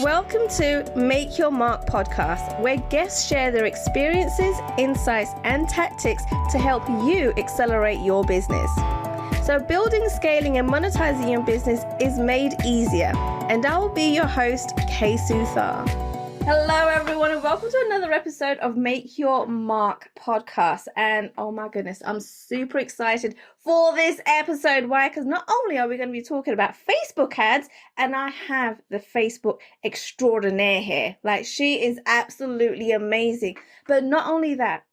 Welcome to Make Your Mark podcast, where guests share their experiences, insights, and tactics to help you accelerate your business. So building, scaling, and monetizing your business is made easier. And I will be your host, Kay Suthar. Hello, everyone, and welcome to another episode of Make Your Mark podcast. And oh my goodness, I'm super excited for this episode. Why? Because not only are we going to be talking about Facebook ads, and I have the Facebook extraordinaire here. Like, she is absolutely amazing. But not only that,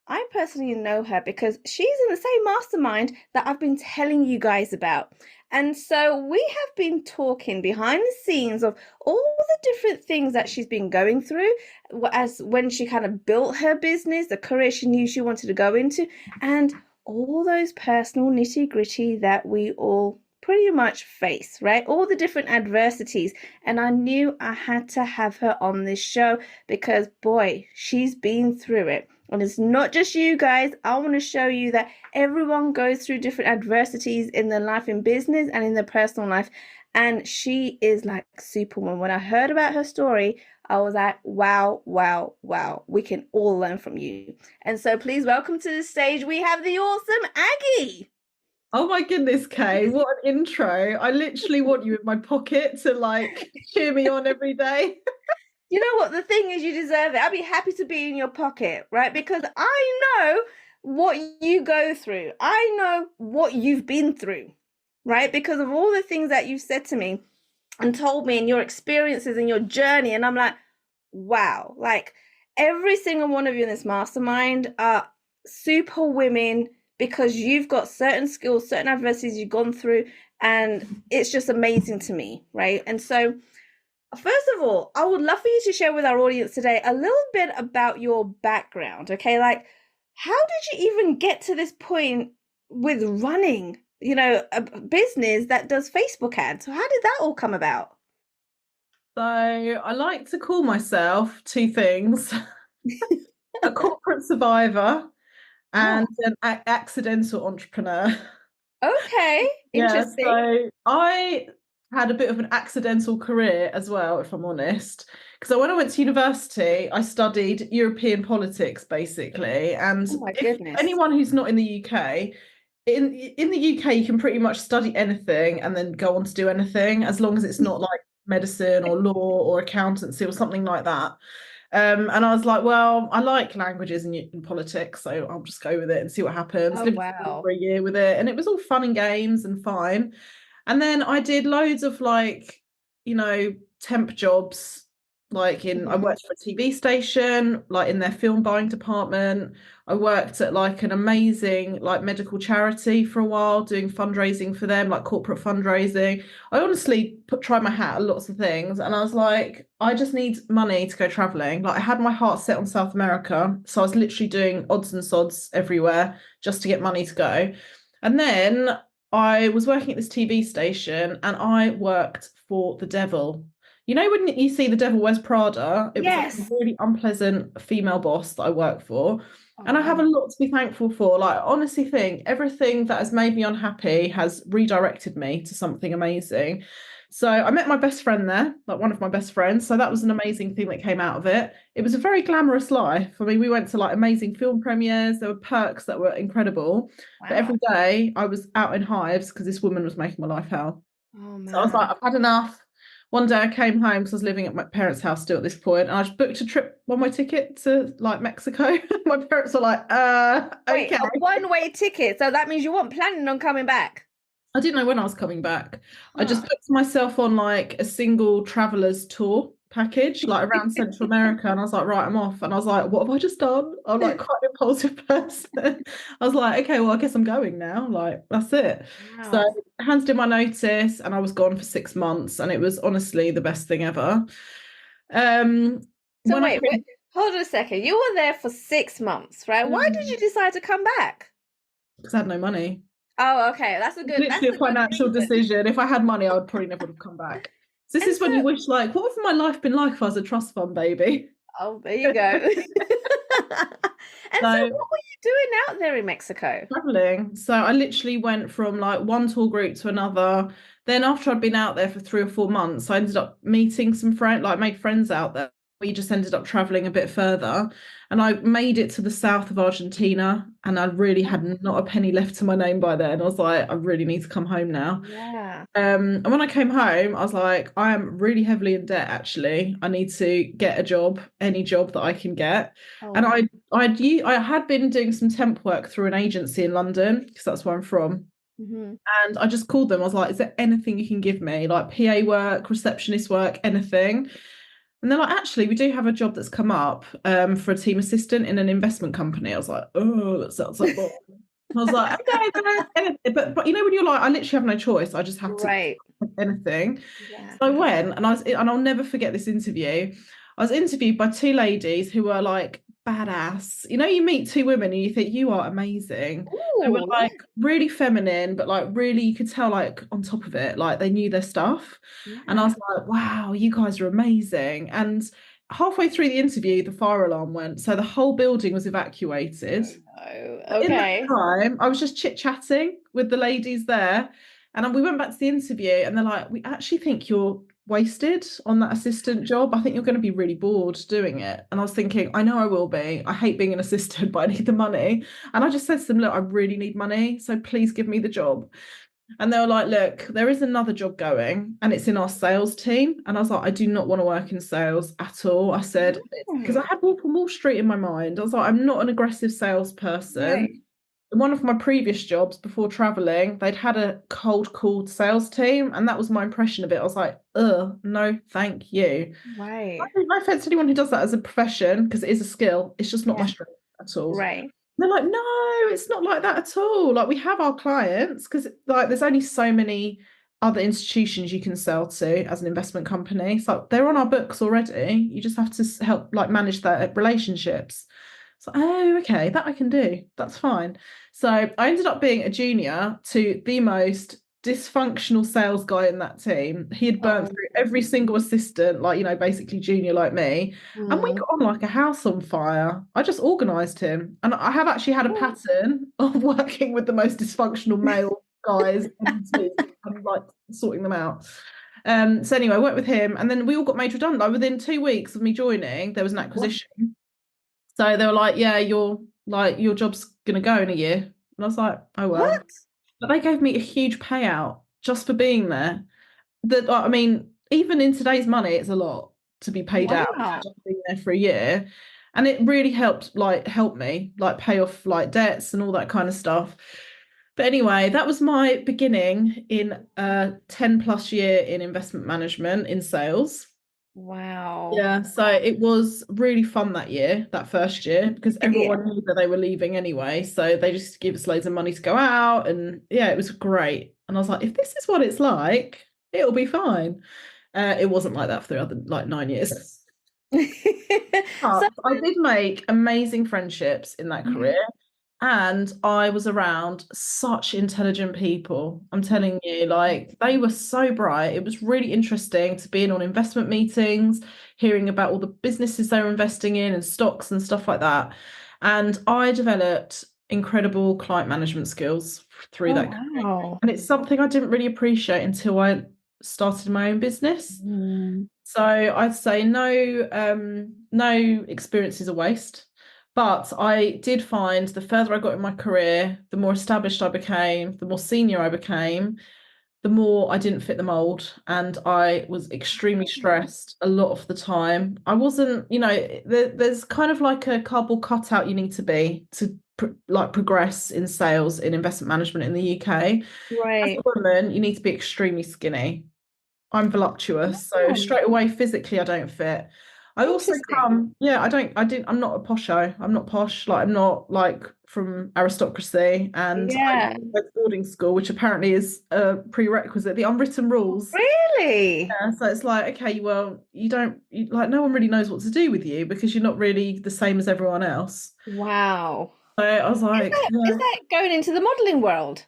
I personally know her because she's in the same mastermind that I've been telling you guys about. And so we have been talking behind the scenes of all the different things that she's been going through as when she kind of built her business, the career she knew she wanted to go into, and all those personal nitty-gritty that we all pretty much face, right? All the different adversities. And I knew I had to have her on this show because, boy, she's been through it. And it's not just you guys. I want to show you that everyone goes through different adversities in their life, in business and in their personal life. And she is like Superwoman. When I heard about her story, I was like, wow, wow, wow. We can all learn from you. And so please welcome to the stage. We have the awesome Aggie. Oh my goodness, Kay, what an intro. I literally want you in my pocket to like cheer me on every day. You know what? The thing is, you deserve it. I'd be happy to be in your pocket, right? Because I know what you go through. I know what you've been through, right? Because of all the things that you've said to me and told me and your experiences and your journey. And I'm like, wow, like every single one of you in this mastermind are super women because you've got certain skills, certain adversities you've gone through. And it's just amazing to me, right? And so first of all, I would love for you to share with our audience today a little bit about your background, okay? Like, how did you even get to this point with running, a business that does Facebook ads? So how did that all come about? So I like to call myself two things, a corporate survivor and an accidental entrepreneur. Okay, interesting. Yeah, so I had a bit of an accidental career as well, if I'm honest, because when I went to university, I studied European politics, basically. And oh my goodness. Anyone who's not in the UK, in the UK, you can pretty much study anything and then go on to do anything, as long as it's not like medicine or law or accountancy or something like that. And I was like, well, I like languages and politics, so I'll just go with it and see what happens. Oh, wow. For a year with it, and it was all fun and games and fine. And then I did loads of temp jobs, I worked for a TV station, like in their film buying department. I worked at like an amazing medical charity for a while, doing fundraising for them, like corporate fundraising. I honestly tried my hat at lots of things, and I was like, I just need money to go traveling. Like, I had my heart set on South America, so I was literally doing odds and sods everywhere just to get money to go. And then I was working at this TV station and I worked for the devil. You know, when you see The Devil Wears Prada, it was like a really unpleasant female boss that I work for. And I have a lot to be thankful for. Like, I honestly think everything that has made me unhappy has redirected me to something amazing. So I met my best friend there, like one of my best friends. So that was an amazing thing that came out of it. It was a very glamorous life. I mean, we went to like amazing film premieres. There were perks that were incredible. Wow. But every day I was out in hives because this woman was making my life hell. Oh, man. So I was like, I've had enough. One day I came home because I was living at my parents' house still at this point, and I just booked a trip, one-way ticket to like Mexico. My parents were like, Wait, okay. A one-way ticket. So that means you weren't planning on coming back. I didn't know when I was coming back. I just booked myself on like a single traveler's tour package, like around Central America, and I was like, right, I'm off. And I was like, what have I just done? I'm like quite an impulsive person. I was like, okay, well, I guess I'm going now. Like, that's it. Wow. So I handed in my notice and I was gone for 6 months, and it was honestly the best thing ever. So wait, hold on a second. You were there for 6 months, right? Why did you decide to come back? Because I had no money. Oh, okay. That's a good. Literally a financial decision. If I had money, I would probably never have come back. So this is when you wish, like, what would my life been like if I was a trust fund baby? Oh, there you go. So what were you doing out there in Mexico? Traveling. So I literally went from like one tour group to another. then after I'd been out there for 3 or 4 months, I ended up meeting some friends, like made friends out there. We just ended up traveling a bit further, and I made it to the south of Argentina, and I really had not a penny left to my name by then. I was like, I really need to come home now. Yeah. And when I came home, I was like, I am really heavily in debt, actually. I need to get a job, any job that I can get. Oh, And wow. I had been doing some temp work through an agency in London, because that's where I'm from. Hmm. And I just called them. I was like, is there anything you can give me? Like PA work, receptionist work, anything? And they're like, actually, we do have a job that's come up for a team assistant in an investment company. I was like, oh, that sounds like boring. I was like, okay, but you know when you're like, I literally have no choice. I just have to Right. anything. Yeah. So I went, and I'll never forget this interview. I was interviewed by two ladies who were like badass. You know, you meet two women and you think you are amazing. They were Ooh, like really feminine, but like really you could tell like on top of it, like they knew their stuff. And I yeah. was like, wow, you guys are amazing. And halfway through the interview, the fire alarm went. So the whole building was evacuated. Oh, no. In that Okay. time, I was just chit-chatting with the ladies there. And we went back to the interview, and they're like, we actually think you're wasted on that assistant job. I think you're going to be really bored doing it. And I was thinking, I know I will be. I hate being an assistant, but I need the money. And I just said to them, look, I really need money. So please give me the job. And they were like, look, there is another job going, and it's in our sales team. And I was like, I do not want to work in sales at all. I said, because I Mm. had Wolf on Wall Street in my mind. I was like, I'm not an aggressive salesperson. Right. One of my previous jobs before traveling, they'd had a cold called sales team, and that was my impression of it. I was like, no, thank you. Right. No offense to anyone who does that as a profession, because it is a skill. It's just not my Yeah. strength at all. Right. They're like, no, it's not like that at all. Like we have our clients, because like there's only so many other institutions you can sell to as an investment company. So they're on our books already. You just have to help like manage their relationships. So, oh, okay, that I can do. That's fine. So I ended up being a junior to the most dysfunctional sales guy in that team. He had burnt Oh. through every single assistant, like, basically junior like me. And we Mm. got on like a house on fire. I just organised him. And I have actually had a pattern of working with the most dysfunctional male guys in the team and like sorting them out. So anyway, I worked with him, and then we all got made redundant. Like, within 2 weeks of me joining, there was an What? acquisition. So they were like, yeah, your job's gonna go in a year. And I was like, oh well. What? But they gave me a huge payout just for being there. That I mean, even in today's money, it's a lot to be paid out for Wow. just being there for a year. And it really help me like pay off like debts and all that kind of stuff. But anyway, that was my beginning in a 10 plus year in investment management in sales. Wow. Yeah, so it was really fun that year, that first year, because Yeah. everyone knew that they were leaving anyway. So they just give us loads of money to go out. And yeah, it was great. And I was like, if this is what it's like, it'll be fine. It wasn't like that for the other like 9 years. So, But I did make amazing friendships in that yeah. career. And I was around such intelligent people. I'm telling you, like they were so bright. It was really interesting to be in on investment meetings, hearing about all the businesses they were investing in and stocks and stuff like that. And I developed incredible client management skills through Oh, that career. wow. And it's something I didn't really appreciate until I started my own business. Mm. So I'd say no experience is a waste. But I did find the further I got in my career, the more established I became, the more senior I became, the more I didn't fit the mold. And I was extremely stressed a lot of the time. I wasn't, there's kind of like a cardboard cutout you need to be to progress in sales in investment management in the UK. As a Right. woman, you need to be extremely skinny. I'm voluptuous, so Oh, straight away physically I don't fit. I also interesting. I'm not a posho. I'm not posh, like I'm not like from aristocracy, and I Yeah. went to boarding school, which apparently is a prerequisite, the unwritten rules. Really? Yeah, so it's like, okay, well, like no one really knows what to do with you because you're not really the same as everyone else. Wow. So I was Is like, that is yeah. that going into the modeling world?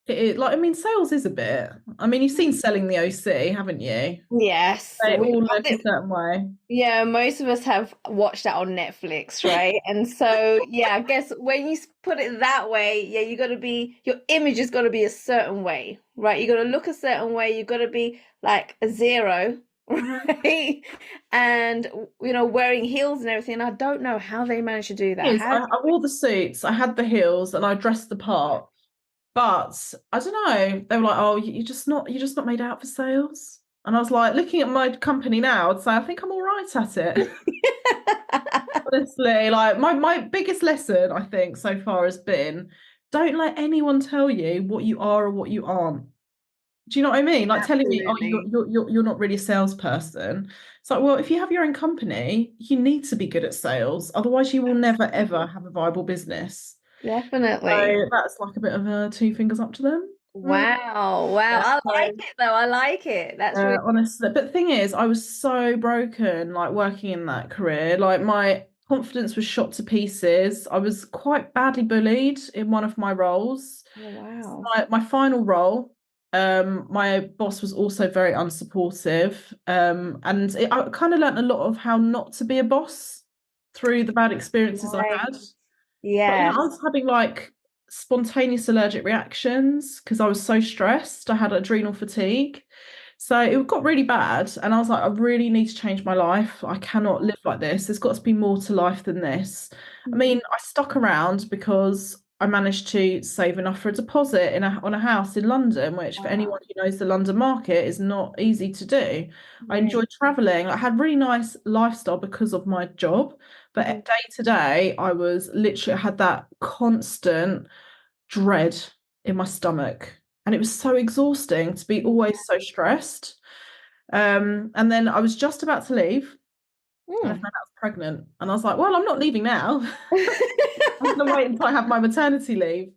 Like, I mean, sales is a bit. I mean, you've seen Selling the OC, haven't you? Yes, They we all loved look a it. certain way. Yeah, most of us have watched that on Netflix, right? And so, yeah, I guess when you put it that way, yeah, you got to be, your image has got to be a certain way, right? You got to look a certain way. You got to be like a zero, Mhm. right? And, wearing heels and everything. I don't know how they managed to do that. Yes, I wore the suits, I had the heels, and I dressed the part. But I don't know. They were like, "Oh, you're just not made out for sales." And I was like, looking at my company now, I'd say I think I'm all right at it. Honestly, like my biggest lesson, I think, so far has been don't let anyone tell you what you are or what you aren't. Do you know what I mean? Like telling me, oh, Absolutely. you're not really a salesperson. It's like, well, if you have your own company, you need to be good at sales. Otherwise, you will never ever have a viable business. Definitely. So that's like a bit of a two fingers up to them. Wow. Wow. Yeah. I like So it though. I like it. That's really honestly, but the thing is, I was so broken, like working in that career. Like my confidence was shot to pieces. I was quite badly bullied in one of my roles. Oh, wow. My final role, my boss was also very unsupportive. And I kind of learned a lot of how not to be a boss through the bad experiences I Right. had. But I Yes. was having like spontaneous allergic reactions because I was so stressed. I had adrenal fatigue. So it got really bad. And I was like, I really need to change my life. I cannot live like this. There's got to be more to life than this. I Mhm. mean, I stuck around because I managed to save enough for a deposit on a house in London, which for Wow. anyone who knows the London market is not easy to do. I Right. enjoyed traveling. I had really nice lifestyle because of my job. Mhm. But day to day, I was literally I had that constant dread in my stomach. And it was so exhausting to be always so stressed. And then I was just about to leave and I Mm. found out I was pregnant. And I was like, well, I'm not leaving now. I'm gonna wait until I have my maternity leave.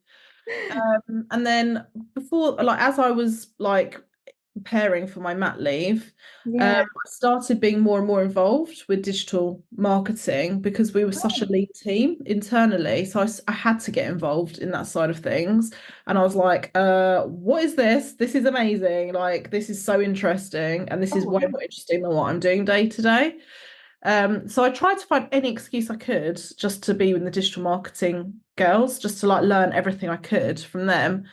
And then before, like as I was like preparing for my mat leave, I Yeah. started being more and more involved with digital marketing because we were such a Oh, lean team internally. So I had to get involved in that side of things. And I was like, what is this? This is amazing. Like, this is so interesting. And this is oh, way more interesting than what I'm doing day to day. So I tried to find any excuse I could just to be with the digital marketing girls, just to like learn everything I could from them.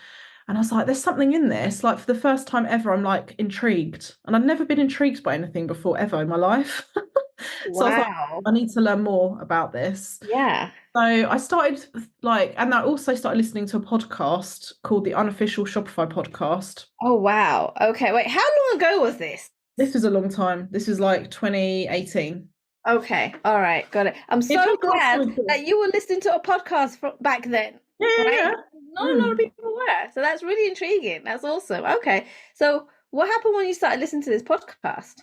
And I was like, there's something in this. Like for the first time ever, I'm like intrigued. And I'd never been intrigued by anything before ever in my life. So I was like, wow. I need to learn more about this. Yeah. So I started like, and I also started listening to a podcast called the Unofficial Shopify Podcast. Oh, wow. Okay. Wait, how long ago was this? This was a long time. This was like 2018. Okay. All right. Got it. I'm The so podcast glad was good. that you were listening to a podcast from back then, Yeah, right? yeah, Not yeah. a lot of people were. So that's really intriguing. That's awesome. Okay. So what happened when you started listening to this podcast?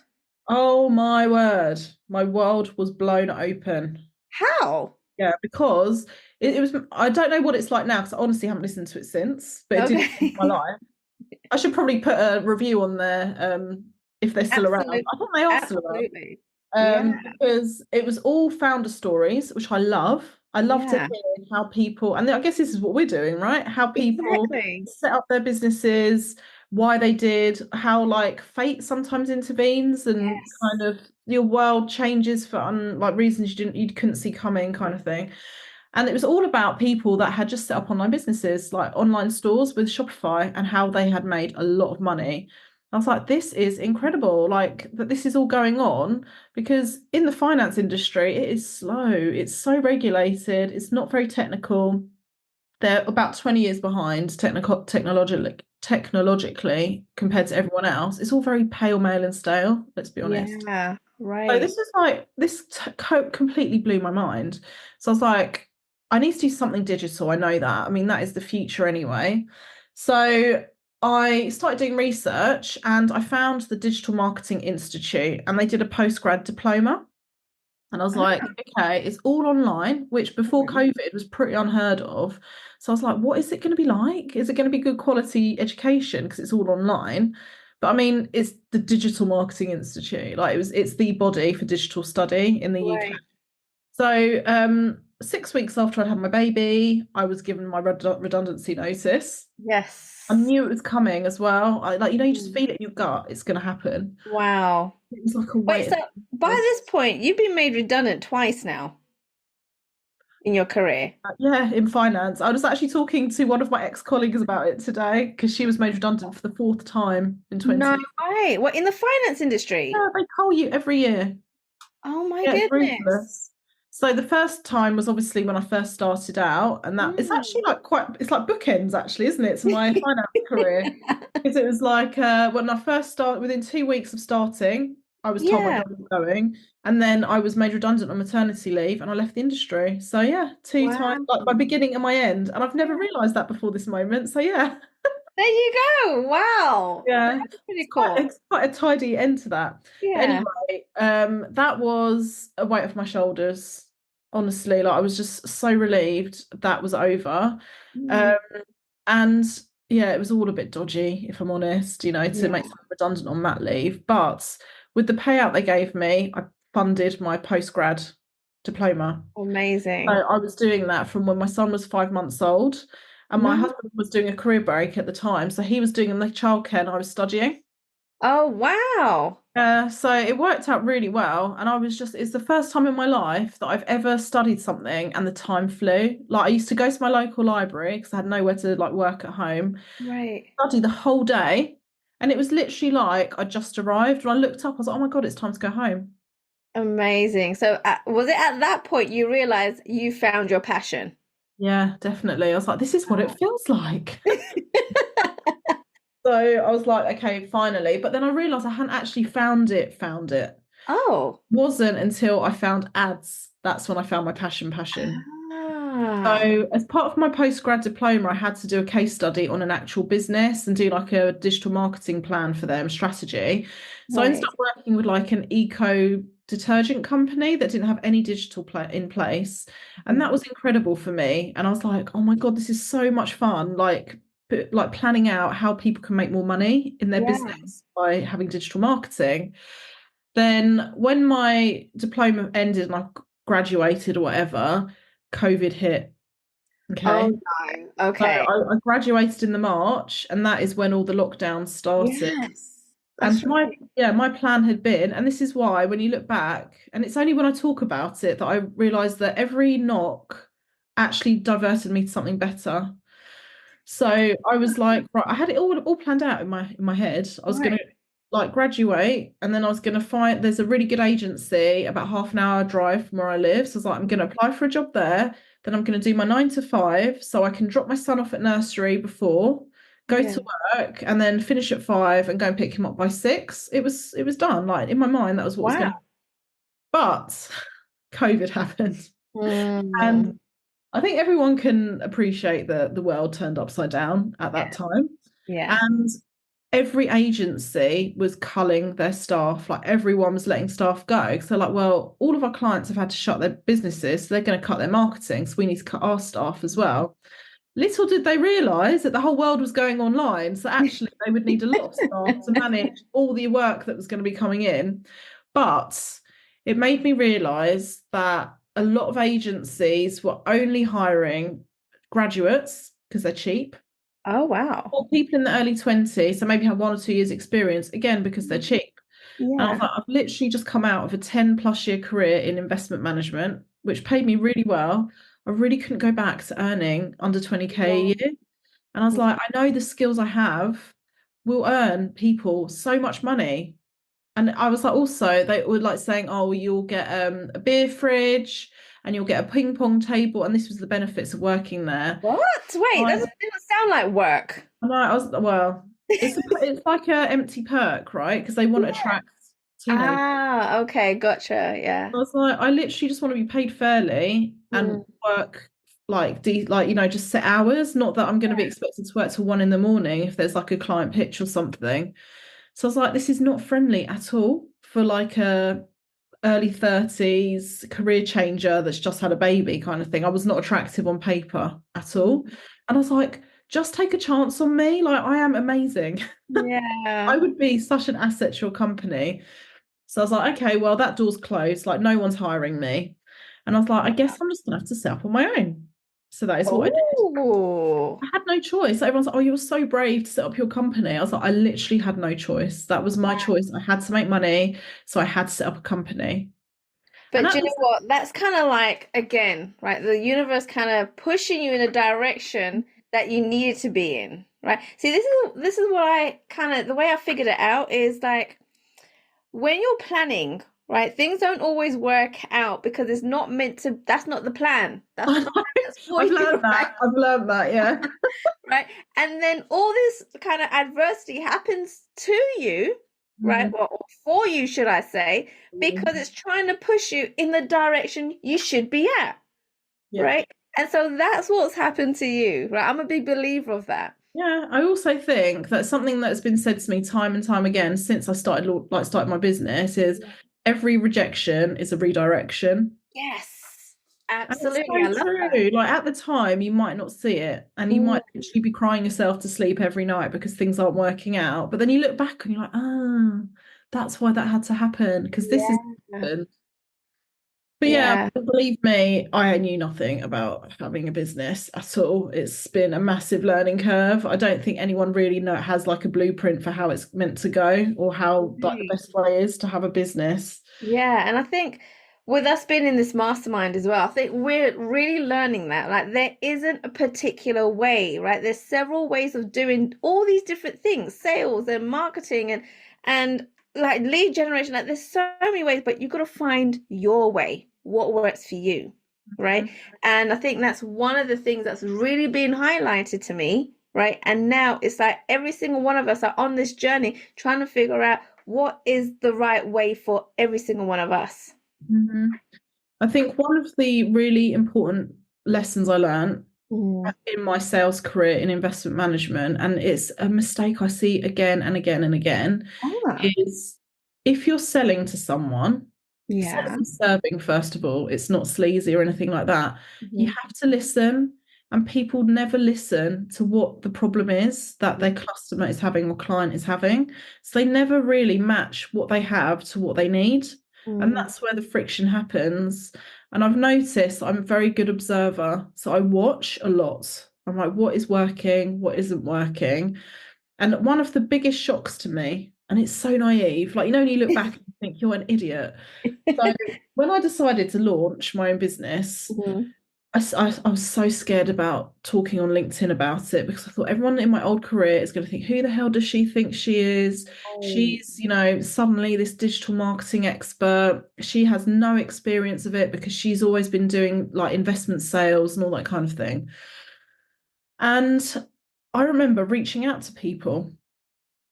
Oh my word. My world was blown open. How? Yeah, because it was, I don't know what it's like now because I honestly haven't listened to it since, but it did change my Okay. life. I should probably put a review on there if they're still around. Absolutely. I think they are still around. Absolutely. Yeah. Because it was all founder stories, which I love. I love to Yeah. hear how people, and I guess this is what we're doing, right? How people Exactly. set up their businesses, why they did, how like fate sometimes intervenes, and Yes. kind of your world changes for like reasons you couldn't see coming, kind of thing. And it was all about people that had just set up online businesses, like online stores with Shopify, and how they had made a lot of money. I was like, this is incredible, like that this is all going on because in the finance industry, it is slow. It's so regulated. It's not very technical. They're about 20 years behind technologically compared to everyone else. It's all very pale, male, and stale, let's be honest. Yeah. So Right. this is like completely blew my mind. So I was like, I need to do something digital. I know that. I mean, that is the future anyway. So I started doing research and I found the Digital Marketing Institute and they did a postgrad diploma. And I was like, Ah, okay, it's all online, which before mhm. COVID was pretty unheard of. So I was like, what is it going to be like? Is it going to be good quality education? Because it's all online. But I mean, it's the Digital Marketing Institute. Like it's the body for digital study in the UK. Right. So 6 weeks after I'd had my baby, I was given my redundancy notice. I Yes. knew it was coming as well. I like, you just Mm. feel it in your gut, it's going to happen. Wow. It was like a Wait, weight so of by this point, you've been made redundant twice now in your career. yeah, in finance. I was actually talking to one of my ex-colleagues about it today because she was made redundant for the fourth time in No 20. way. What, in the finance industry? Yeah, they call you every year. Oh my Yeah, it's goodness. ruthless. So the first time was obviously when I first started out, and that it's actually Mm. like it's like bookends actually, isn't it, to my finance career? Because it was like when I first started, within 2 weeks of starting, I was told my Yeah. job was going, and then I was made redundant on maternity leave, and I left the industry. So yeah, two times, Wow. like my beginning and my end, and I've never Yeah. realised that before this moment. So yeah, There you go. Wow. yeah, That's pretty cool. it's quite a tidy end to that. But Yeah. anyway, that was a weight off my shoulders. Honestly, like I was just so relieved that was over. Mm. Um, and yeah, it was all a bit dodgy, if I'm honest, to make Yeah. someone redundant on mat leave. But with the payout they gave me, I funded my postgrad diploma. So Amazing. I was doing that from when my son was 5 months old, and my No. husband was doing a career break at the time. So he was doing the childcare and I was studying. Oh, wow. So it worked out really well. And it's the first time in my life that I've ever studied something and the time flew. Like I used to go to my local library because I had nowhere to like work at home, Right. study the whole day. And it was literally like I just arrived and I looked up, I was like, oh my God, it's time to go home. Amazing. So, was it at that point you realized you found your passion? Yeah, definitely. I was like, this is what it feels like. So I was like, okay, finally. But then I realized I hadn't actually found it. Oh. Wasn't until I found ads. That's when I found my passion. Ah. So, as part of my postgrad diploma, I had to do a case study on an actual business and do like a digital marketing plan for them, strategy. So, I ended Right. up working with like an eco detergent company that didn't have any digital in place. And that Mhm. was incredible for me. And I was like, oh my God, this is so much fun. Like planning out how people can make more money in their Yeah. business by having digital marketing. Then, when my diploma ended and I graduated or whatever, COVID hit. Oh Okay. no. So Okay. I graduated in the March, and that is when all the lockdowns started. Yes. And That's right. my plan had been, and this is why when you look back, and it's only when I talk about it that I realized that every knock actually diverted me to something better. So I was like, right, I had it all planned out in my head. I was gonna Right. like graduate, and then I was gonna find there's a really good agency about half an hour drive from where I live. So I was like, I'm gonna apply for a job there. Then I'm gonna do my 9 to 5, so I can drop my son off at nursery before, go Yeah. to work, and then finish at 5 and go and pick him up by 6. It was done. Like in my mind, that was what was gonna. Wow. But COVID happened, and Mm. I think everyone can appreciate that the world turned upside down at that Yeah. time. Yeah. And every agency was culling their staff, like everyone was letting staff go. So, like, well, all of our clients have had to shut their businesses, so they're going to cut their marketing. So, we need to cut our staff as well. Little did they realise that the whole world was going online. So, actually, they would need a lot of staff to manage all the work that was going to be coming in. But it made me realise that a lot of agencies were only hiring graduates because they're cheap, Oh wow. or people in the early 20s, so maybe have 1 or 2 years experience, again, because they're cheap. And I was Yeah. like, I've literally just come out of a 10 plus year career in investment management, which paid me really well. I really couldn't go back to earning under 20K a Yeah. year. And I was like, I know the skills I have will earn people so much money. And I was like, also, they were like saying, oh, you'll get a beer fridge and you'll get a ping pong table. And this was the benefits of working there. What? Wait, that doesn't sound like work. And I was well, it's like a empty perk, right? Because they want to Yeah. attract teenagers. Ah, okay, gotcha. Yeah. I was like, I literally just want to be paid fairly and Mm. work just set hours. Not that I'm going to be expected to work till 1 in the morning if there's like a client pitch or something. So I was like, this is not friendly at all for like a early 30s career changer that's just had a baby kind of thing. I was not attractive on paper at all. And I was like, just take a chance on me. Like I am amazing. I Yeah. would be such an asset to your company. So I was like, okay, well, that door's closed. Like no one's hiring me. And I was like, I guess I'm just gonna have to set up on my own. So that is what I did. Oh, I had no choice. Everyone's like, oh, you were so brave to set up your company. I was like, I literally had no choice. That was my choice. I had to make money, so I had to set up a company. And but at you the know what? That's kind of like, again, right? The universe kind of pushing you in a direction that you needed to be in, right? See, this is what I kind of, the way I figured it out is like when you're planning, right? Things don't always work out because it's not meant to, that's not the plan. That's not the plan that's for I've you, learned right? that. I've learned that, yeah. Right? And then all this kind of adversity happens to you, right? Mm. Well, or for you, should I say, because it's trying to push you in the direction you should be at, Yeah. right? And so that's what's happened to you, right? I'm a big believer of that. Yeah, I also think that something that's been said to me time and time again since I started my business is every rejection is a redirection. Yes, And it's absolutely. I so love that. true. Like at the time, you might not see it, and you Mm, might actually be crying yourself to sleep every night because things aren't working out. But then you look back and you're like, ah, that's why that had to happen because this is yeah. happened. But yeah, Yeah. believe me, I knew nothing about having a business at all. It's been a massive learning curve. I don't think anyone really has like a blueprint for how it's meant to go or how like the Right. best way is to have a business. Yeah, and I think with us being in this mastermind as well, I think we're really learning that like there isn't a particular way, right? There's several ways of doing all these different things, sales and marketing and like lead generation. Like there's so many ways, but you've got to find your way, what works for you, right? And I think that's one of the things that's really been highlighted to me, right? And now it's like every single one of us are on this journey trying to figure out what is the right way for every single one of us. Mhm. I think one of the really important lessons I learned Mm. in my sales career in investment management, and it's a mistake I see again and again and again, Ah, is if you're selling to someone, selling yeah. and serving, first of all, it's not sleazy or anything like that. You Mhm. have to listen, and people never listen to what the problem is that their customer is having or client is having. So they never really match what they have to what they need. And Mm. that's where the friction happens. And I've noticed I'm a very good observer. So I watch a lot. I'm like, what is working? What isn't working? And one of the biggest shocks to me, and it's so naive, like, when you look back and think you're an idiot. So when I decided to launch my own business, Mhm. I was so scared about talking on LinkedIn about it because I thought everyone in my old career is going to think, who the hell does she think she is? Oh, She's, suddenly this digital marketing expert. She has no experience of it because she's always been doing like investment sales and all that kind of thing. And I remember reaching out to people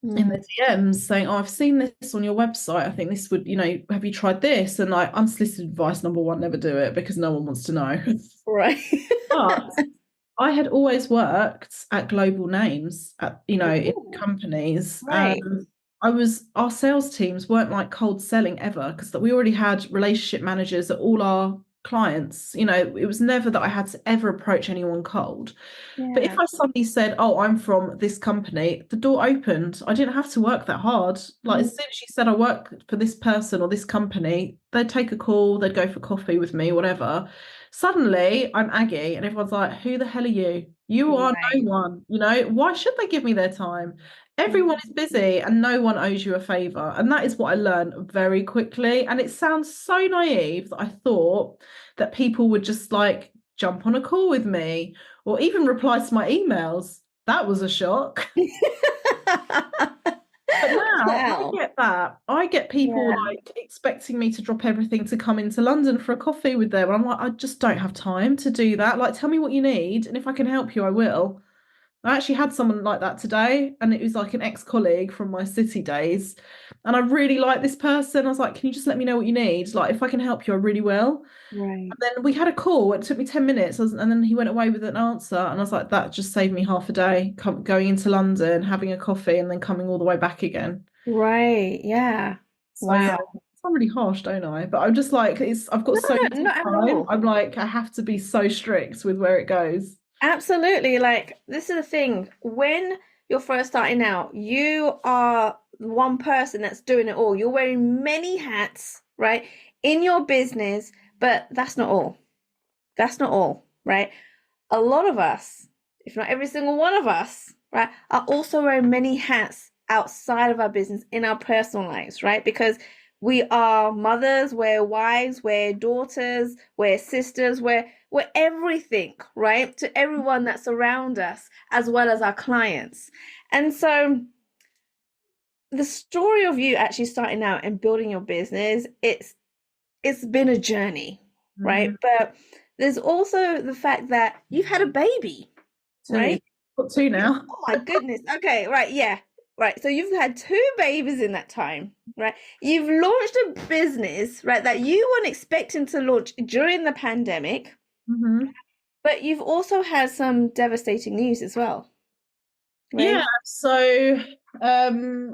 in mm. the DMs saying, oh, I've seen this on your website. I think this would, have you tried this? And like unsolicited advice, number one, never do it because no one wants to know. Right. But I had always worked at global names in Ooh, companies, right. and our sales teams weren't like cold selling ever because we already had relationship managers at all our clients. It was never that I had to ever approach anyone cold. But if Yeah. I suddenly said, oh, I'm from this company, the door opened. I didn't have to work that hard. Like Mm. as soon as you said I work for this person or this company, they'd take a call, they'd go for coffee with me, whatever. Suddenly I'm Aggie and everyone's like, who the hell are you? You are no Right. one, why should they give me their time? Everyone is Mm. busy and no one owes you a favor. And that is what I learned very quickly. And it sounds so naive that I thought that people would just like jump on a call with me or even reply to my emails. That was a shock. But now I Wow. get that. I get people Yeah. like expecting me to drop everything to come into London for a coffee with them. And I'm like, I just don't have time to do that. Like, tell me what you need, and if I can help you, I will. I actually had someone like that today, and it was like an ex-colleague from my city days. And I really like this person. I was like, can you just let me know what you need? Like, if I can help you, I really will. Right. And then we had a call. It took me 10 minutes. And then he went away with an answer. And I was like, that just saved me half a day going into London, having a coffee, and then coming all the way back again. Right. Yeah. So yeah, Wow. I'm really harsh, don't I? But I'm just like, I've got No, so no, little not at time. all. I'm like, I have to be so strict with where it goes. Absolutely. Like, this is the thing. When you're first starting out, you are one person that's doing it all. You're wearing many hats, right, in your business, But that's not all. That's not all, right? A lot of us, if not every single one of us, right, are also wearing many hats outside of our business in our personal lives, right? Because we are mothers, we're wives, we're daughters, we're sisters, we're everything, right? To everyone that's around us, as well as our clients. And so the story of you actually starting out and building your business, it's been a journey, right? Mhm. But there's also the fact that you've had a baby, Two. right? Got two now. Oh my goodness. Okay, right, yeah. Right. So you've had two babies in that time, right? You've launched a business, right, that you weren't expecting to launch during the pandemic, Hmm. but you've also had some devastating news as well, Yeah, right? so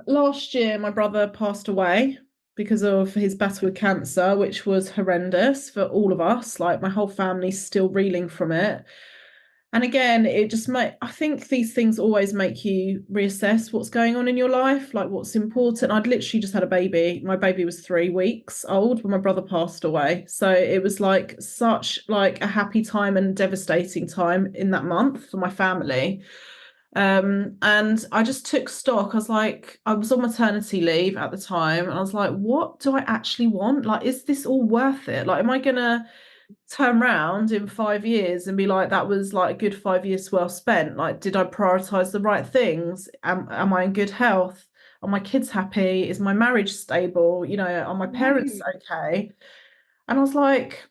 last year my brother passed away because of his battle with cancer, which was horrendous for all of us. Like my whole family's still reeling from it. And again, it just I think these things always make you reassess what's going on in your life, like what's important. I'd literally just had a baby. My baby was 3 weeks old when my brother passed away. So it was like such like a happy time and devastating time in that month for my family. And I just took stock. I was on maternity leave at the time, and I was like, what do I actually want? Like, is this all worth it? Like, am I gonna turn around in 5 years and be like, that was like a good 5 years well spent? Like, did I prioritize the right things? Am I in good health? Are my kids happy? Is my marriage stable? You know, are my parents Mm. okay? And I was like,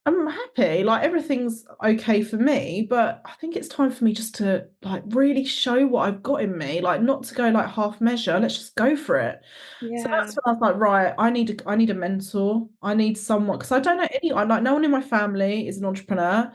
I'm happy, like everything's okay for me, but I think it's time for me just to like really show what I've got in me, like not to go like half measure, let's just go for it. So Yeah. that's when I was like, right, I need a mentor. I need someone because I don't know I like no one in my family is an entrepreneur.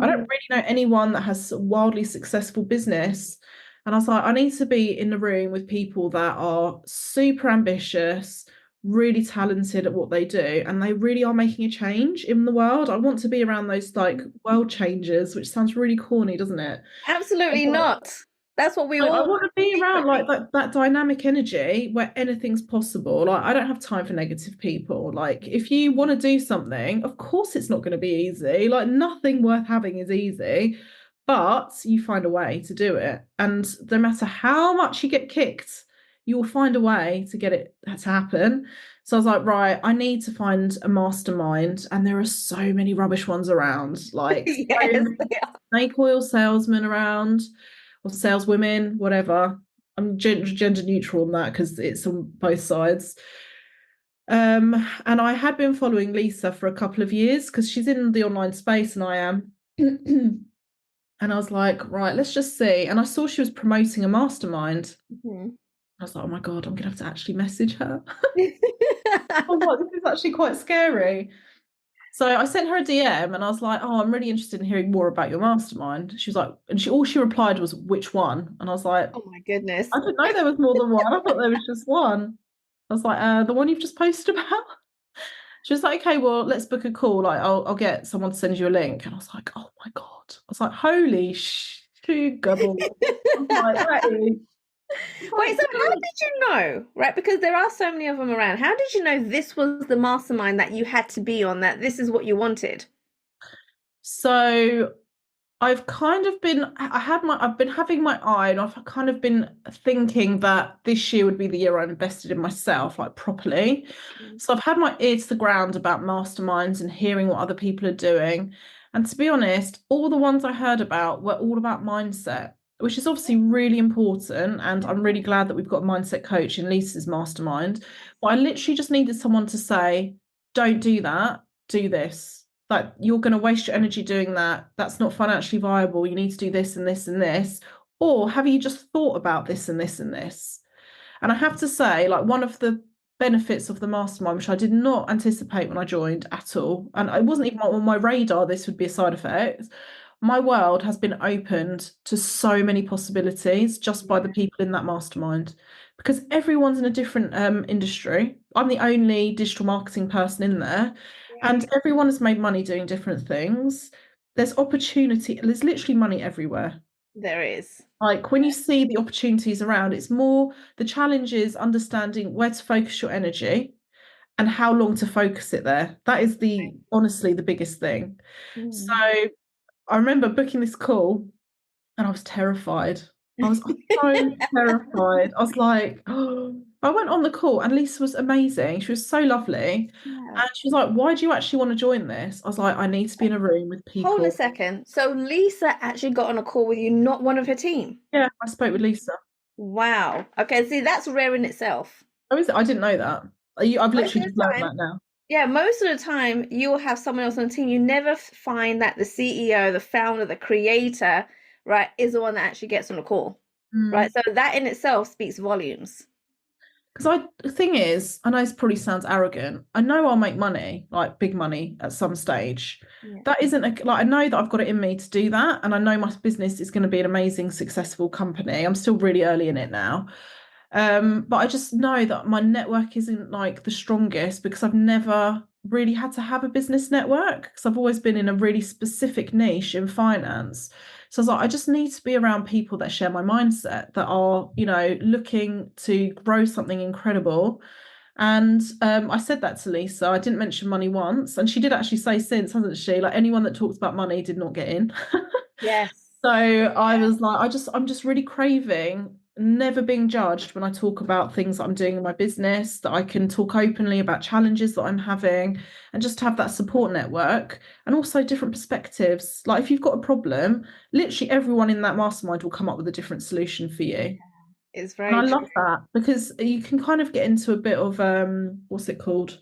I don't Mm. really know anyone that has a wildly successful business. And I was like, I need to be in the room with people that are super ambitious, really talented at what they do, and they really are making a change in the world. I want to be around those like world changers, which sounds really corny, doesn't it? Absolutely not. That's what we I all want to be around like secretly. that dynamic energy where anything's possible. Like I don't have time for negative people. Like if you want to do something, of course it's not going to be easy. Like nothing worth having is easy, but you find a way to do it. And no matter how much you get kicked, you will find a way to get it to happen. So I was like, right, I need to find a mastermind, and there are so many rubbish ones around, like so Yes, many they are. snake oil salesmen around or saleswomen, whatever. I'm gender neutral on that because it's on both sides. And I had been following Lisa for a couple of years because she's in the online space and I am. And I was like, right, let's just see. And I saw she was promoting a mastermind. Mhm. I was like, oh my God, I'm gonna have to actually message her. Oh, what? This is actually quite scary. So I sent her a DM and I was like, oh, I'm really interested in hearing more about your mastermind. She was like, and she all she replied was, which one? And I was like, Oh my goodness. I didn't know there was more than one. I thought there was just one. I was like, the one you've just posted about. She was like, okay, well, let's book a call. Like, I'll get someone to send you a link. And I was like, oh my God. I was like, holy gobble. I was like, that is Wait, so like, how did you know? Right, because there are so many of them around. How did you know this was the mastermind that you had to be on, that this is what you wanted? so I've been having my eye and I've kind of been thinking that this year would be the year I invested in myself, like properly. Mm. So I've had my ear to the ground about masterminds and hearing what other people are doing. And to be honest, all the ones I heard about were all about mindset, which is obviously really important. And I'm really glad that we've got a mindset coach in Lisa's mastermind. But I literally just needed someone to say, don't do that, do this. Like you're going to waste your energy doing that. That's not financially viable. You need to do this and this and this. Or have you just thought about this and this and this? And I have to say, like one of the benefits of the mastermind, which I did not anticipate when I joined at all, and it wasn't even on my radar, this would be a side effect. My world has been opened to so many possibilities just by the people in that mastermind because everyone's in a different industry. I'm the only digital marketing person in there, and Right. everyone has made money doing different things. There's opportunity, there's literally money everywhere. There is. Like when you see the opportunities around, it's more the challenge is understanding where to focus your energy and how long to focus it there. That is honestly the biggest thing. So Mm. I remember booking this call and I was terrified. I was so terrified. I was like, oh. I went on the call and Lisa was amazing. She was so lovely. Yeah. And she was like, why do you actually want to join this? I was like, I need to be in a room with Hold a people. second. So Lisa actually got on a call with you, not one of her team. Yeah, I spoke with Lisa. Wow. Okay, see, that's rare in itself. Oh, is it? I didn't know that. I've Most literally of just the learned time, that now. yeah, most of the time you'll have someone else on the team. You never find that the CEO, the founder, the creator, right, is the one that actually gets on the call. Right. So that in itself speaks volumes. Because the thing is, I know this probably sounds arrogant. I know I'll make money, like big money at some stage. Yeah. That isn't like I know that I've got it in me to do that, and I know my business is going to be an amazing, successful company. I'm still really early in it now. But I just know that my network isn't like the strongest because I've never really had to have a business network because I've always been in a really specific niche in finance. So I was like, I just need to be around people that share my mindset, that are, looking to grow something incredible. And I said that to Lisa. I didn't mention money once, and she did actually say since, hasn't she? Like anyone that talks about money did not get in. Yes. So I was like, I'm just really craving never being judged when I talk about things that I'm doing in my business, that I can talk openly about challenges that I'm having and just have that support network and also different perspectives. Like if you've got a problem, literally everyone in that mastermind will come up with a different solution for you. It's And I very love true. that because you can kind of get into a bit of what's it called?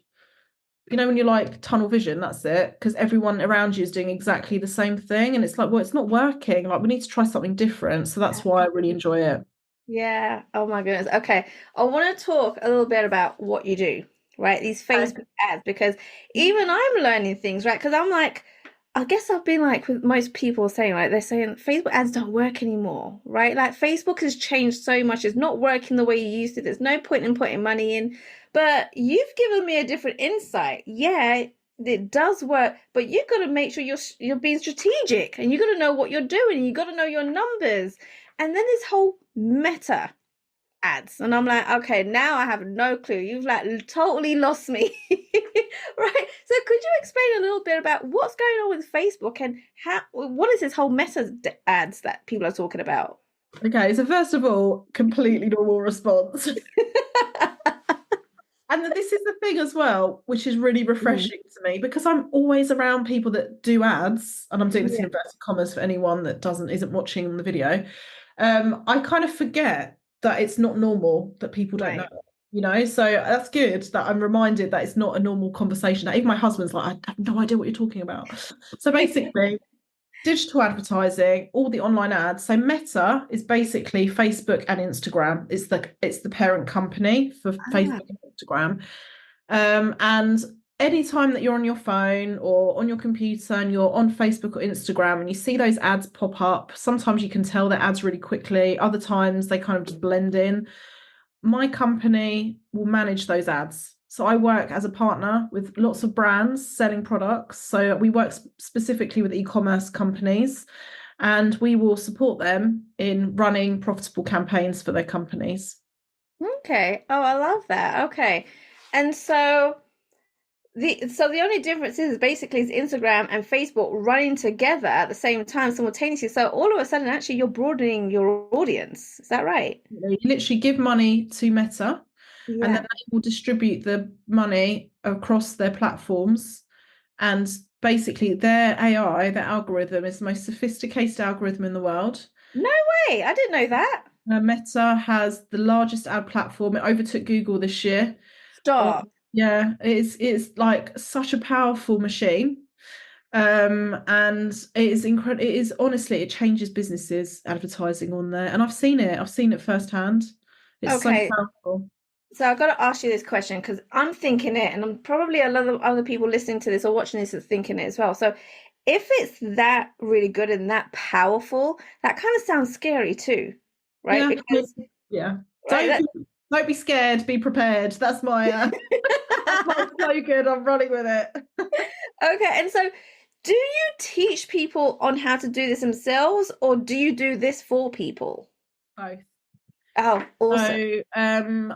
When you're like tunnel vision, that's it, because everyone around you is doing exactly the same thing. And it's like, well, it's not working. Like, we need to try something different. So that's why I really enjoy it. Yeah. Oh my goodness. Okay. I want to talk a little bit about what you do, right? These Okay. Facebook ads, because even I'm learning things, right? Because I'm like, I guess I've been like with most people saying, like, they're saying Facebook ads don't work anymore, right? Like, Facebook has changed so much. It's not working the way you used to. There's no point in putting money in. But you've given me a different insight. Yeah, it does work, but you've got to make sure you're being strategic and you've got to know what you're doing. And you've got to know your numbers. And then this whole meta ads, and I'm like, okay, now I have no clue. You've like totally lost me. Right, so could you explain a little bit about what's going on with Facebook and what is this whole meta ads that people are talking about? Okay, so first of all, completely normal response. And this is the thing as well, which is really Mm, refreshing to me because I'm always around people that do ads, and I'm doing this in yeah, inverted commas for anyone that isn't watching the video. I kind of forget that it's not normal, that people don't know, right. So that's good that I'm reminded that it's not a normal conversation. Even my husband's like, I have no idea what you're talking about. So basically, digital advertising, all the online ads. So Meta is basically Facebook and Instagram. It's the parent company for Ah, Facebook and Instagram. And anytime that you're on your phone or on your computer and you're on Facebook or Instagram and you see those ads pop up, sometimes you can tell they're ads really quickly. Other times they kind of just blend in. My company will manage those ads. So I work as a partner with lots of brands selling products. So we work specifically with e-commerce companies, and we will support them in running profitable campaigns for their companies. okay. Oh, I love that. Okay. And so the only difference is basically is Instagram and Facebook running together at the same time simultaneously. So all of a sudden, actually, you're broadening your audience. Is that right? You literally give money to Meta, and then Yeah. they will distribute the money across their platforms. And basically, their AI, their algorithm, is the most sophisticated algorithm in the world. No way. I didn't know that. Meta has the largest ad platform. It overtook Google this year. Stop. Yeah, it's like such a powerful machine. And it is incredible. It is honestly, it changes businesses advertising on there. And I've seen it. I've seen it firsthand. It's so Okay. powerful. So I've got to ask you this question because I'm thinking it, and I'm probably a lot of other people listening to this or watching this are thinking it as well. So if it's that really good and that powerful, that kind of sounds scary too, right? Yeah, Because yeah. right, Don't don't be scared, be prepared. That's my that's my slogan. I'm running with it. okay. And so do you teach people on how to do this themselves, or do you do this for people? Both. Oh, awesome. So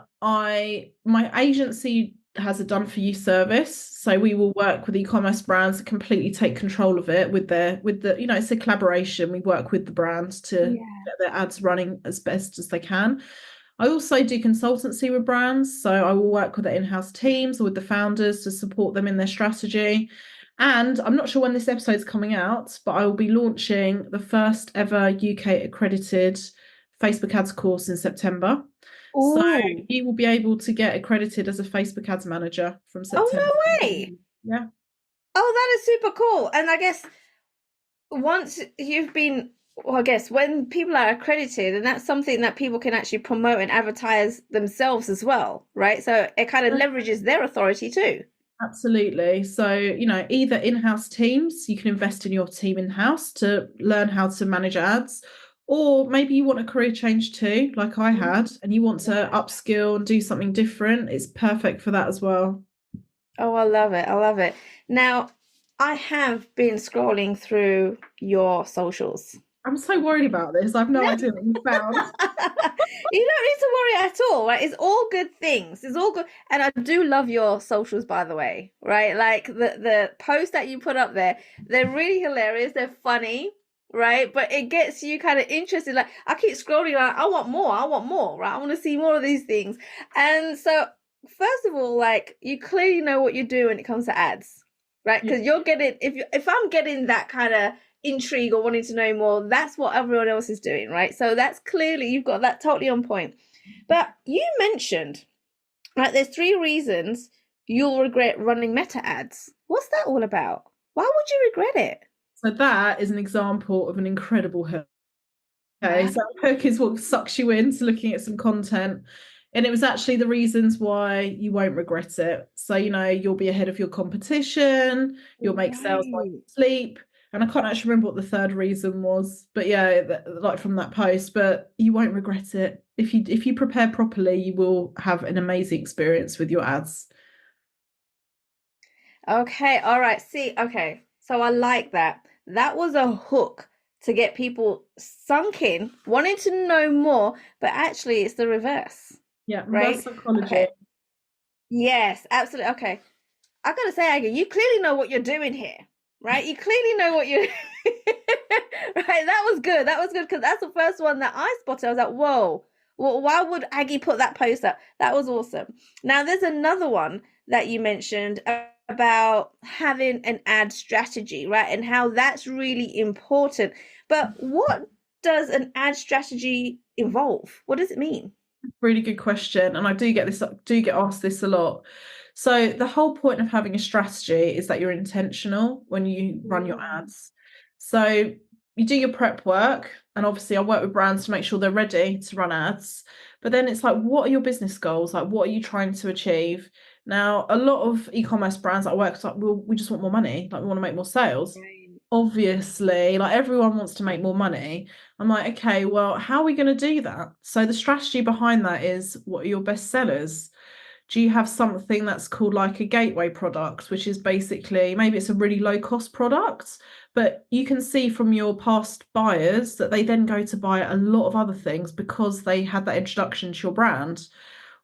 my agency has a done for you service. So we will work with e-commerce brands that completely take control of it with the, you know, it's a collaboration. We work with the brands to Yeah. get their ads running as best as they can. I also do consultancy with brands. So I will work with the in-house teams or with the founders to support them in their strategy. And I'm not sure when this episode is coming out, but I will be launching the first ever UK accredited Facebook ads course in September. So Oh, you will be able to get accredited as a Facebook ads manager from oh, September. no way. Yeah, Oh, that is super cool. And I guess once you've been, well, I guess when people are accredited, and that's something that people can actually promote and advertise themselves as well, right? So it kind of leverages their authority too. absolutely. So, you know, either in-house teams, you can invest in your team in-house to learn how to manage ads, or maybe you want a career change too, like I had, and you want to upskill and do something different. It's perfect for that as well. Oh, I love it. I love it. Now, I have been scrolling through your socials. I'm so worried about this. I have no idea what you found. You don't need to worry at all, right? It's all good things. It's all good. And I do love your socials, by the way, right? Like the posts that you put up there, they're really hilarious. They're funny, right? But it gets you kind of interested. Like I keep scrolling, like I want more. I want more, right? I want to see more of these things. And so, first of all, like you clearly know what you do when it comes to ads, right? Yeah. Because you're getting if I'm getting that kind of intrigue or wanting to know more, that's what everyone else is doing, right? So that's clearly you've got that totally on point. But you mentioned, right, there's 3 reasons you'll regret running meta ads. What's that all about? Why would you regret it? So that is an example of an incredible hook. Okay, Ah, so hook is what sucks you into looking at some content. And it was actually the reasons why you won't regret it. So, you know, you'll be ahead of your competition, you'll make sales while you right. sleep. And I can't actually remember what the third reason was, but yeah, like from that post, but you won't regret it. If you prepare properly, you will have an amazing experience with your ads. Okay, all right. See, okay. So I like that. That was a hook to get people sunk in, wanting to know more, but actually it's the reverse, Yeah, right? reverse psychology. Okay. Yes, absolutely. Okay. I gotta say, Aggie, you clearly know what you're doing here, right? You clearly know what you're right. That was good. That was good because that's the first one that I spotted. I was like, whoa, well, why would Aggie put that post up? That was awesome. Now, there's another one that you mentioned about having an ad strategy, right? And how that's really important. But what does an ad strategy involve? What does it mean? Really good question, and I do get asked this a lot. So the whole point of having a strategy is that you're intentional when you run your Mm, ads. So you do your prep work, and obviously I work with brands to make sure they're ready to run ads. But then it's like, what are your business goals? Like, what are you trying to achieve? Now, a lot of e-commerce brands that I work with, like, we just want more money, like we want to make more sales. right. Obviously, like everyone wants to make more money. I'm like, okay, well, how are we going to do that? So the strategy behind that is, what are your best sellers? Do you have something that's called like a gateway product, which is basically maybe it's a really low cost product, but you can see from your past buyers that they then go to buy a lot of other things because they had that introduction to your brand.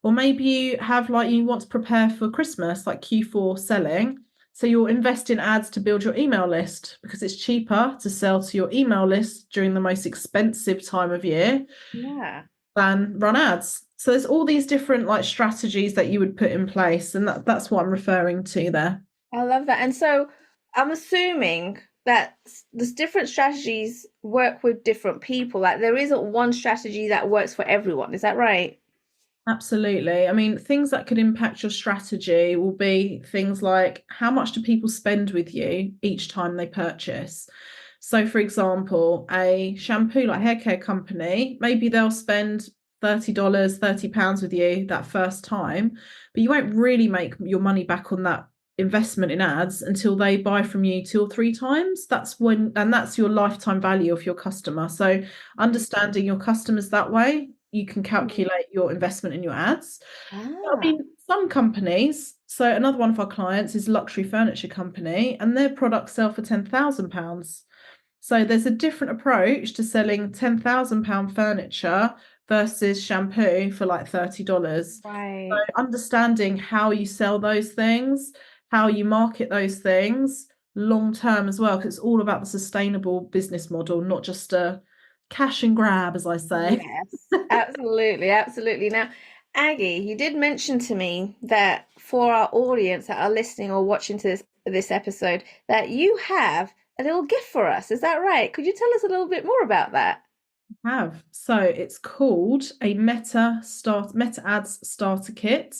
Or maybe you have like you want to prepare for Christmas, like Q4 selling. So you'll invest in ads to build your email list because it's cheaper to sell to your email list during the most expensive time of year Yeah. than run ads. So there's all these different like strategies that you would put in place, and that's what I'm referring to there. I love that. And so I'm assuming that there's different strategies work with different people. Like there isn't one strategy that works for everyone. Is that right? Absolutely. I mean, things that could impact your strategy will be things like how much do people spend with you each time they purchase? So, for example, a shampoo like hair care company, maybe they'll spend $30, £30 with you that first time, but you won't really make your money back on that investment in ads until they buy from you 2 or 3 times. That's when, and that's your lifetime value of your customer. So, understanding your customers that way, you can Mhm. calculate your investment in your ads. I Ah, mean, some companies, so another one of our clients is a luxury furniture company, and their products sell for £10,000. So there's a different approach to selling £10,000 furniture versus shampoo for like $30. Right. So understanding how you sell those things, how you market those things long term as well, because it's all about the sustainable business model, not just a cash and grab, as I say. Yes, absolutely, absolutely. Now, Aggie, you did mention to me that for our audience that are listening or watching to this episode, that you have a little gift for us. Is that right? Could you tell us a little bit more about that? Have. So it's called a Meta Ads Starter Kit.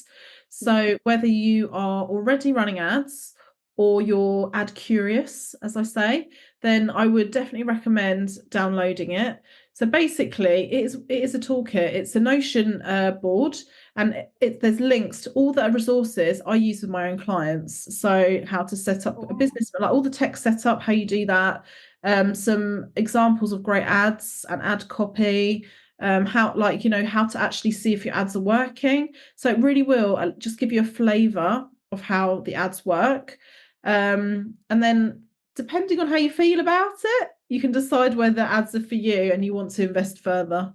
So whether you are already running ads or you're ad curious, as I say, then I would definitely recommend downloading it. So basically, it is a toolkit. It's a Notion board, and there's links to all the resources I use with my own clients. So how to set up a business, like all the tech setup, how you do that, some examples of great ads and ad copy, how how to actually see if your ads are working. So it really will just give you a flavor of how the ads work. And then depending on how you feel about it, you can decide whether ads are for you and you want to invest further.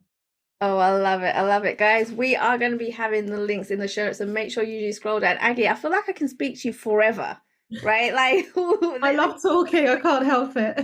Oh, I love it. I love it. Guys, we are going to be having the links in the show notes, so make sure you do scroll down. Aggie, I feel like I can speak to you forever, right? Like, I love talking. I can't help it.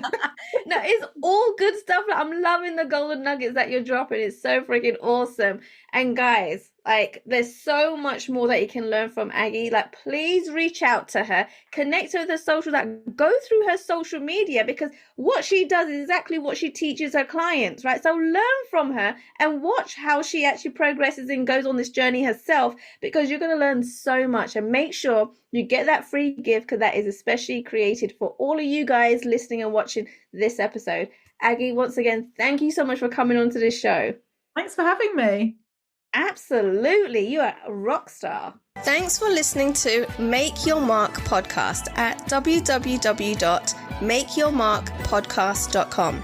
no, it's all good stuff. Like, I'm loving the golden nuggets that you're dropping. It's so freaking awesome. And guys, like, there's so much more that you can learn from Aggie. Like, please reach out to her, connect with her social, that go through her social media, because what she does is exactly what she teaches her clients, right? So learn from her and watch how she actually progresses and goes on this journey herself, because you're going to learn so much. And make sure you get that free gift, because that is especially created for all of you guys listening and watching this episode. Aggie, once again, thank you so much for coming on to this show. Thanks for having me. Absolutely. You are a rock star. Thanks for listening to Make Your Mark podcast at www.makeyourmarkpodcast.com.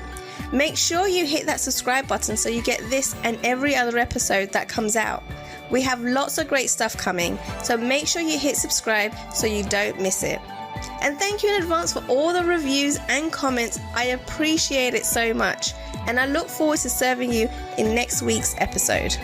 Make sure you hit that subscribe button so you get this and every other episode that comes out. We have lots of great stuff coming, so make sure you hit subscribe so you don't miss it. And thank you in advance for all the reviews and comments. I appreciate it so much. And I look forward to serving you in next week's episode.